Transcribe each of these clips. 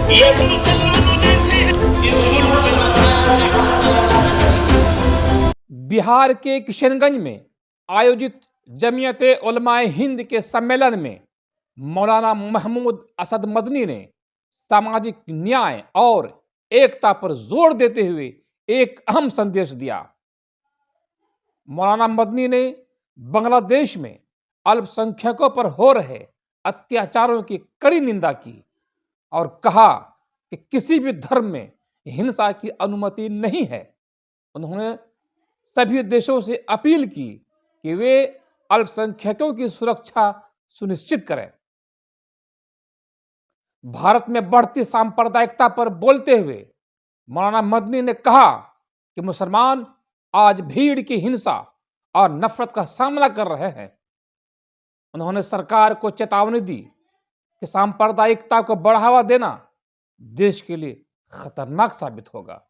ये मुसलमानों ने से इस मुल्क में बिहार के किशनगंज में आयोजित जमीयत उलमाए हिंद के सम्मेलन में मौलाना महमूद असद मदनी ने सामाजिक न्याय और एकता पर जोर देते हुए एक अहम संदेश दिया। मौलाना मदनी ने बांग्लादेश में अल्पसंख्यकों पर हो रहे अत्याचारों की कड़ी निंदा की और कहा कि किसी भी धर्म में हिंसा की अनुमति नहीं है। उन्होंने सभी देशों से अपील की कि वे अल्पसंख्यकों की सुरक्षा सुनिश्चित करें। भारत में बढ़ती सांप्रदायिकता पर बोलते हुए मौलाना मदनी ने कहा कि मुसलमान आज भीड़ की हिंसा और नफरत का सामना कर रहे हैं। उन्होंने सरकार को चेतावनी दी कि सांप्रदायिकता को बढ़ावा देना देश के लिए खतरनाक साबित होगा।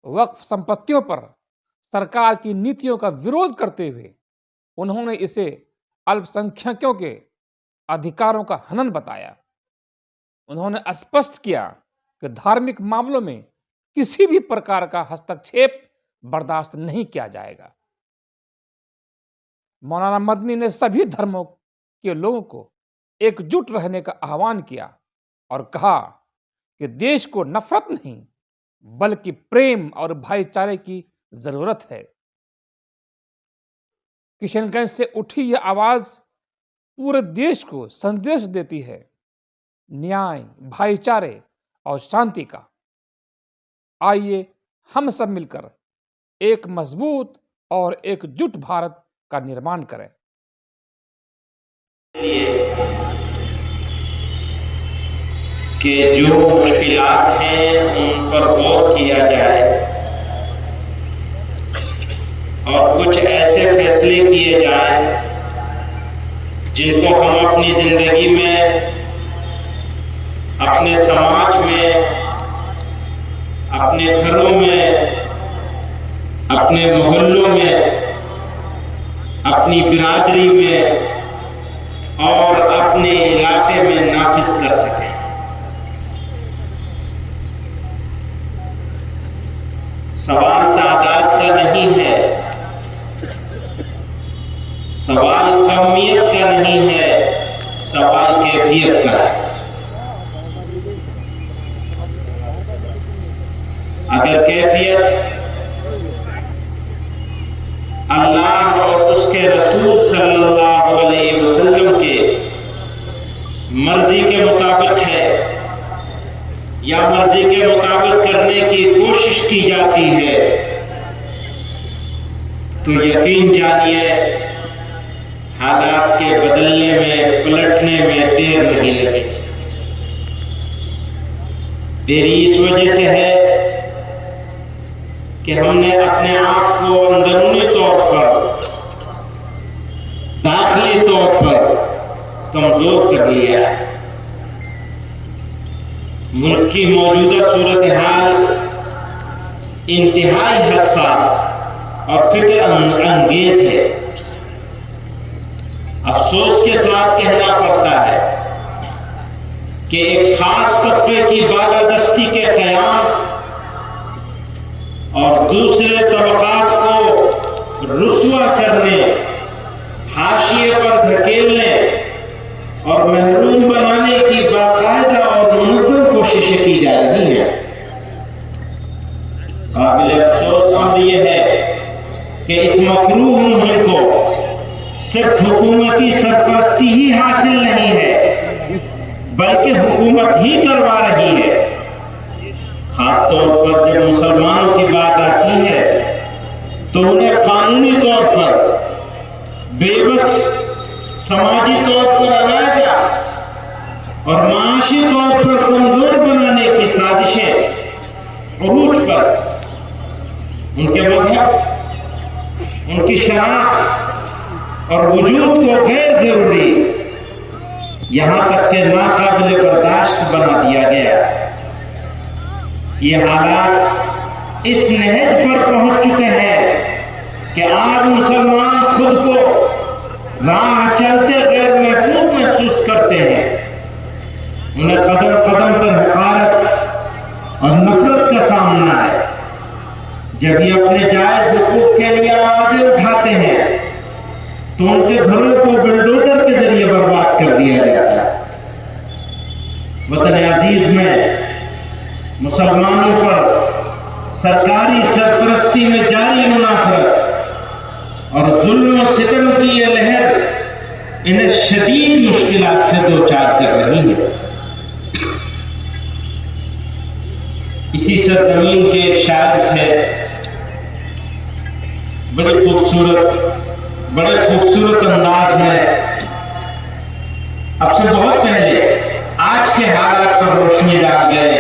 वक्फ संपत्तियों पर सरकार की नीतियों का विरोध करते हुए उन्होंने इसे अल्पसंख्यकों के अधिकारों का हनन बताया। उन्होंने स्पष्ट किया कि धार्मिक मामलों में किसी भी प्रकार का हस्तक्षेप बर्दाश्त नहीं किया जाएगा। मौलाना मदनी ने सभी धर्मों के लोगों को एकजुट रहने का आह्वान किया और कहा कि देश को नफरत नहीं बल्कि प्रेम और भाईचारे की जरूरत है। किशनगंज से उठी यह आवाज पूरे देश को संदेश देती है न्याय, भाईचारे और शांति का। आइए हम सब मिलकर एक मजबूत और एकजुट भारत का निर्माण करें। कि जो मुश्किलात हैं उन पर गौर किया जाए और कुछ ऐसे फैसले किए जाएं जिनको हम अपनी जिंदगी में, अपने समाज में, अपने घरों में, अपने मोहल्लों में, अपनी बिरादरी में और अपने इलाके में नाफिज कर सकें। सवाल तादाद का नहीं है, सवाल कमियत का नहीं है, सवाल कैफियत का है। अगर कैफियत अल्लाह और उसके रसूल सल्लल्लाहु अलैहि वसल्लम के मर्जी के मुताबिक है या मर्जी के मुताबिक करने की कोशिश की जाती है तो यकीन जानिए हालात के बदलने में, पलटने में देर नहीं लगेगी। देरी इस वजह से है कि हमने अपने आप को अंदरूनी तौर पर, दाखिली तौर पर कमजोर कर लिया है। मुल्क की मौजूदा सूरत हाल इंतहाई हसास और फिक्र अंगेज है। अफसोस के साथ कहना पड़ता है कि एक खास तबके की बालादस्ती के कयाम और दूसरे तबकात को रुस्वा करने, हाशिए पर धकेलने और महरूम बनाने की बाकायदा और मुनज़्ज़म कोशिशें की जा रही हैं। काबिल अफसोस अमर यह है कि इस मकरूह मुहिम को सिर्फ हुकूमती सरपरस्ती ही हासिल नहीं है बल्कि हुकूमत ही करवा रही है। खासतौर पर जब मुसलमानों की बात आती है तो उन्हें कानूनी तौर पर बेबस, समाजी तौर पर अलग और माशी तौर पर कमजोर बनाने की साजिशें उरूज पर उनके मजहब, उनकी शनाख्त और वजूद को गैर जरूरी, यहां तक के नाकाबिल बर्दाश्त बना दिया गया। ये हालात इस नहज पर पहुंच चुके हैं कि आज मुसलमान खुद को राह चलते गैर महफूज महसूस करते हैं। उन्हें सामना है। जब ये अपने जायज हुकूक के लिए आवाजें उठाते हैं तो उनके घरों को बुलडोजर के जरिए बर्बाद कर दिया जाता है। वतन अजीज में मुसलमानों पर सरकारी सरपरस्ती में जारी मुनाफरत और जुल्म और सितम की यह लहर इन्हें शदीद मुश्किलात से दो चार कर रही है। इसी सरजमीन के एक शायर थे, बड़े खूबसूरत अंदाज में अब से बहुत पहले आज के हालात पर रोशनी डाल गए।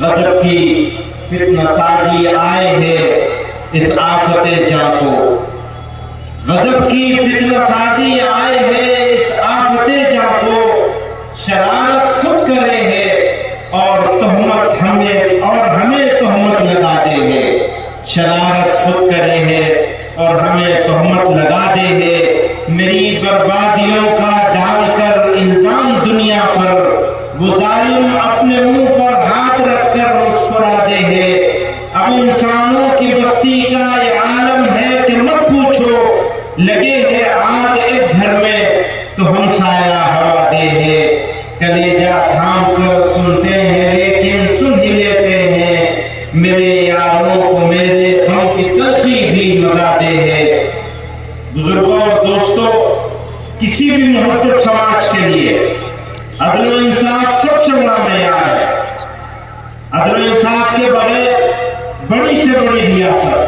गजब की फितनासाजी आए है इस आफते जां को, गजब की फितनासाजी आए है इस आफते जां को, शरारत खुद करे है और तोहमत हमें तोहमत लगाते हैं। शरारत खुद करे है और हमें तोहमत लगाते हैं। मेरी बर्बादियों का डालकर इल्जाम दुनिया पर, वो जालिम अपने मुंह पर हाथ रखकर मुस्कुराते हैं। अब इंसानों की बस्ती का ये आलम है कि मत पूछो, लगे है आग एक घर में तो हम साया हवा दे है। कलेजा थाम कर सुनते हैं लेकिन सुन ही लेते हैं, मेरे यारों को मेरे गम की तलखी भी मजाते हैं। बुजुर्गों और दोस्तों, किसी भी महत्व समाज के लिए अदल इंसाफ सबसे बड़ा मेयार है। अदल इंसाफ के बगैर बड़ी से बड़ी रियासत,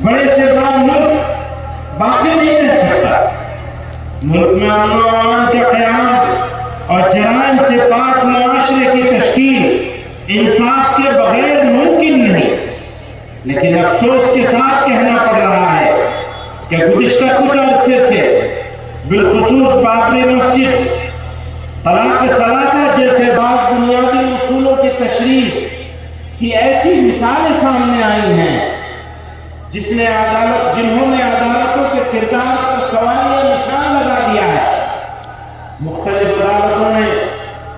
बड़े से बड़ा मुल्क बाकी नहीं रह सकता। मुल्क में अमन व अमान का क़याम और जराइम से पाक मुआशरे की तश्कील इंसाफ के बगैर मुमकिन नहीं। लेकिन अफसोस के साथ कहना पड़ रहा है कि गुज़िश्ता कुछ अरसे से बिलखुसूस बाबरी मस्जिद, तलाक सलासा जैसे बाद बुनियादी उसूलों की तशरीह की ऐसी मिसालें सामने आई हैं जिन्होंने अदालतों के किरदार पर सवालिया निशान लगा दिया है। मुख्तलिफ अदालतों ने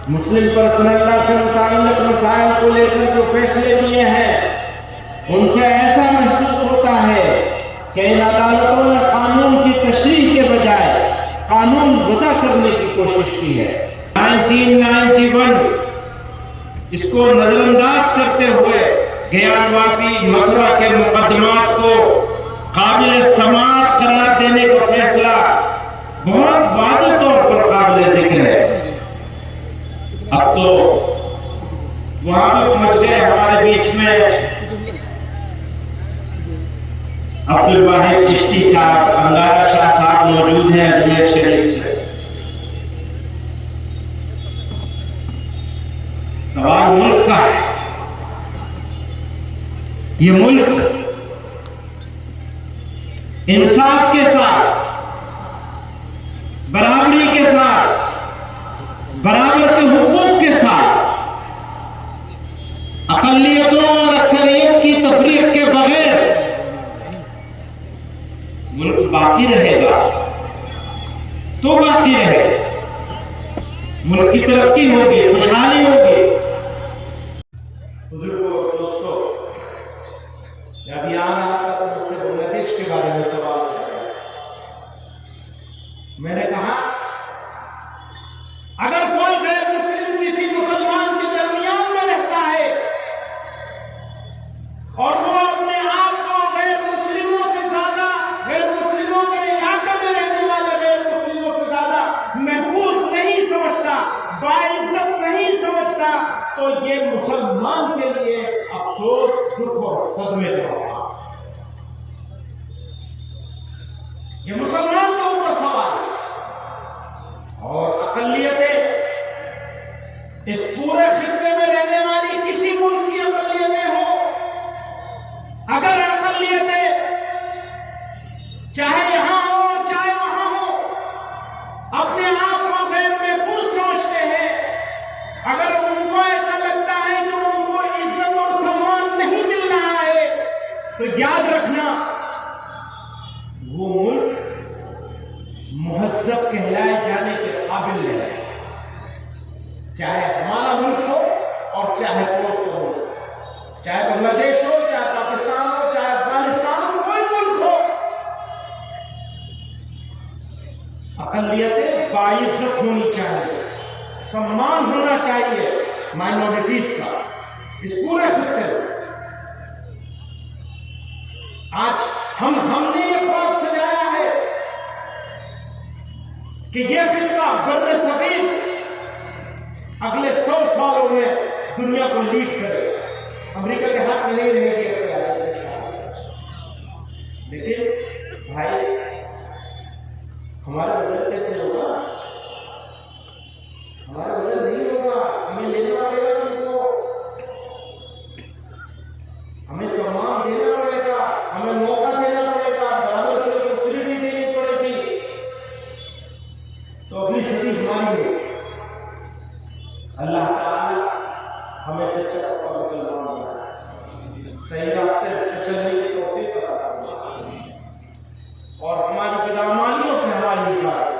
मुस्लिम पर्सनल से मुताल्लिक़ मसाइल को लेकर जो फैसले दिए हैं, उनसे ऐसा महसूस होता है कि इन अदालतों ने कानून की तशरीह के बजाय कानून वज़ा करने की कोशिश की है। 1991 इसको नजरअंदाज करते हुए ज्ञानवापी मथुरा के मुकदमात को काबिल समाअत करार देने का फैसला बहुत वाज़ेह तौर पर काबिल जिक्र है। अब तो वहां पर पहुंच गए हमारे बीच में अब्दुल वाहिद चिश्ती साहब, अंगारा शाह साहब मौजूद हैं अजमेर शरीफ से। सवाल मुल्क का है। ये मुल्क इंसाफ के साथ, बराबरी के साथ, बराबर के हुकूक के साथ, अक़लियतों और अक्सरियत की तफरीक के बगैर मुल्क बाकी रहेगा तो बाकी रहेगा। मुल्क की तरक्की होगी, खुशहाली होगी। बुजुर्गों और दोस्तों, जब यहाँ आया तो मुझसे बांग्लादेश के बारे में सवाल किया। मैंने कहा अगर कोई गैर मुस्लिम किसी मुसलमान के दरमियान में रहता है और वो अपने आप को गैर मुस्लिमों से ज्यादा, गैर मुस्लिमों के इलाके में रहने वाले गैर मुस्लिमों से ज्यादा महफूज नहीं समझता, बाइज्जत नहीं समझता, तो ये मुसलमान के लिए अफसोस, दुख और सदमे का होगा। ये मुसलमान के ऊपर सवाल है। और अक़लियतें, इस पूरे खित्ते में रहने वाली किसी मुल्क की अक़लियतें हो, अगर अक़लियतें चाहे यहां हो चाहे वहां हो, अपने आप को गैर महफूज समझते हैं, अगर उनको ऐसा लगता है कि उनको इज्जत और सम्मान नहीं मिल रहा है, तो याद रखना वो मुल्क मुहज्जब कहलाए जाने के काबिल नहीं है। चाहे हमारा मुल्क हो और चाहे कोई हो, चाहे बाइज्जत होनी चाहिए, सम्मान होना चाहिए माइनॉरिटीज का इस पूरे खत्ते में। आज हमने ये ख्वाब सजाया है कि ये फिरका बर्र सगीर अगले 100 सालों में दुनिया को लीड करे, अमेरिका के हाथ में नहीं रहेगी। लेकिन भाई हमारा बजट कैसे होगा? हमारा बजट नहीं होगा, हमें लेना पड़ेगा तुमको, हमें सम्मान देना पड़ेगा, हमें मौका देना पड़ेगा, बराबर की अपॉर्चुनिटी देनी पड़ेगी। तो अगली सदी हमारी है। अल्लाह ताला हमें सच्चा मुसलमान बनाए, सही रास्ते पर चलने की तौफीक अता फरमाए और हमारी बदअमालियों से हमारी हिफाजत।